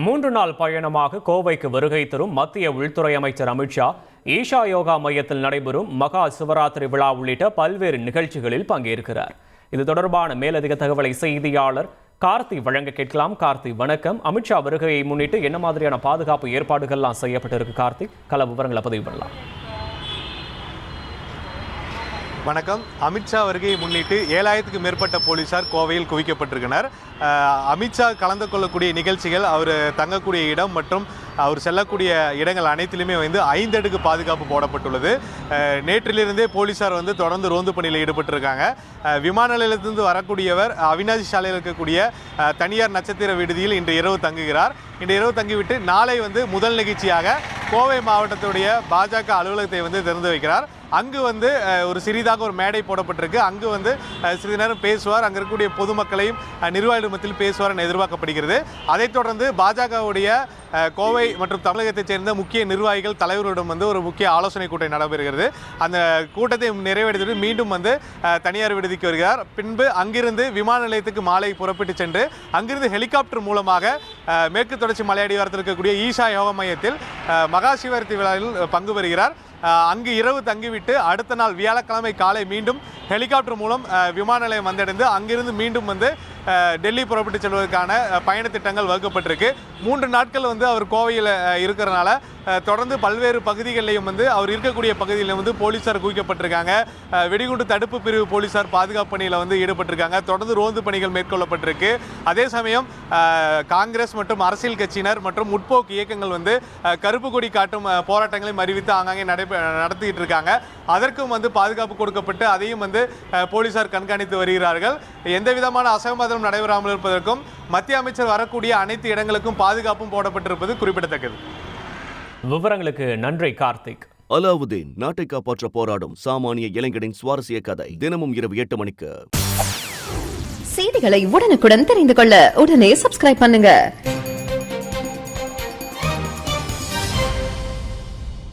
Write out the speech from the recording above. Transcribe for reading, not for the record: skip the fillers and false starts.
3 நாள் பயணமாக கோவைக்கு வருகை தரும் மத்திய உள்துறை அமைச்சர் அமித்ஷா ஈஷா யோகா மையத்தில் நடைபெறும் மகா சிவராத்திரி விழா உள்ளிட்ட பல்வேறு நிகழ்ச்சிகளில் பங்கேற்கிறார். இது தொடர்பான மேலதிக தகவலை செய்தியாளர் கார்த்தி வழங்க கேட்கலாம். கார்த்தி வணக்கம். அமித்ஷா வருகையை முன்னிட்டு என்ன மாதிரியான பாதுகாப்பு ஏற்பாடுகள்லாம் செய்யப்பட்டிருக்கு? கார்த்தி, கள விவரங்களை பதிவு பண்ணலாம். வணக்கம். அமித்ஷா வருகையை முன்னிட்டு 7000க்கும் மேற்பட்ட போலீசார் கோவையில் குவிக்கப்பட்டிருக்கிறார். அமித்ஷா கலந்து கொள்ளக்கூடிய நிகழ்ச்சிகள், அவர் தங்கக்கூடிய இடம் மற்றும் அவர் செல்லக்கூடிய இடங்கள் அனைத்திலுமே 5 அடுக்கு பாதுகாப்பு போடப்பட்டுள்ளது. நேற்றிலிருந்தே போலீசார் தொடர்ந்து ரோந்து பணியில் ஈடுபட்டிருக்காங்க. விமான நிலையத்திலிருந்து வரக்கூடியவர் அவினாசி சாலையில் இருக்கக்கூடிய தனியார் நட்சத்திர விடுதியில் இன்று இரவு தங்குகிறார். இன்று இரவு தங்கிவிட்டு நாளை முதல் நிகழ்ச்சியாக கோவை மாவட்டத்துடைய பாஜக அலுவலகத்தை திறந்து வைக்கிறார். அங்கு ஒரு சிறிதாக ஒரு மேடை போடப்பட்டிருக்கு. அங்கு சிறிது நேரம் பேசுவார். அங்கே இருக்கக்கூடிய பொதுமக்களையும் நிர்வாகிகள் மத்தியில் பேசுவார் என எதிர்பார்க்கப்படுகிறது. அதைத் தொடர்ந்து பாஜகவுடைய கோவை மற்றும் தமிழகத்தைச் சேர்ந்த முக்கிய நிர்வாகிகள் தலைவரிடம் ஒரு முக்கிய ஆலோசனை கூட்டம் நடைபெறுகிறது. அந்த கூட்டத்தை நிறைவேற்றிவிட்டு மீண்டும் தனியார் விடுதிக்கு வருகிறார். பின்பு அங்கிருந்து விமான நிலையத்துக்கு மாலை புறப்பட்டு சென்று அங்கிருந்து ஹெலிகாப்டர் மூலமாக மேற்கு தொடர்ச்சி மலையடிவாரத்தில் இருக்கக்கூடிய ஈஷா யோகா மையத்தில் மகா சிவராத்திரி விழாவில் பங்கு பெறுகிறார். அங்கு இரவு தங்கிவிட்டு அடுத்த நாள் வியாழக்கிழமை காலை மீண்டும் ஹெலிகாப்டர் மூலம் விமான நிலையம் வந்தடைந்து அங்கிருந்து மீண்டும் டெல்லி புறப்பட்டு செல்வதற்கான பயண திட்டங்கள் வகுக்கப்பட்டிருக்கு. 3 நாட்கள் அவர் கோவையில் இருக்கிறனால தொடர்ந்து பல்வேறு பகுதிகளிலையும் அவர் இருக்கக்கூடிய பகுதியில் போலீசார் குவிக்கப்பட்டிருக்காங்க. வெடிகுண்டு தடுப்பு பிரிவு போலீசார் பாதுகாப்பு பணியில் ஈடுபட்டிருக்காங்க. தொடர்ந்து ரோந்து பணிகள் மேற்கொள்ளப்பட்டிருக்கு. அதே சமயம் காங்கிரஸ் மற்றும் அரசியல் கட்சியினர் மற்றும் முற்போக்கு இயக்கங்கள் கருப்பு கொடி காட்டும் போராட்டங்களையும் அறிவித்து ஆங்காங்கே நடத்திட்டு இருக்காங்க. அதற்கும் பாதுகாப்பு கொடுக்கப்பட்டு அதையும் போலீசார் கண்காணித்து வருகிறார்கள். எந்த விதமான அசம்பாவிதம் நடைபெறாமல் இருப்பதற்கும் மத்திய அமைச்சர் வரக்கூடிய அனைத்து இடங்களுக்கும் பாதுகாப்பும் போடப்பட்டிருப்பது குறிப்பிடத்தக்கது. விவரங்களுக்கு நன்றி கார்த்திக். அலாவுதீன் நாட்டை காப்பாற்ற போராடும் சாமானிய இளைஞனின் சுவாரஸ்ய கதை தினமும் இரவு 8 மணிக்கு. செய்திகளை உடனுக்குடன் தெரிந்து கொள்ள உடனே சப்ஸ்கிரைப் பண்ணுங்க.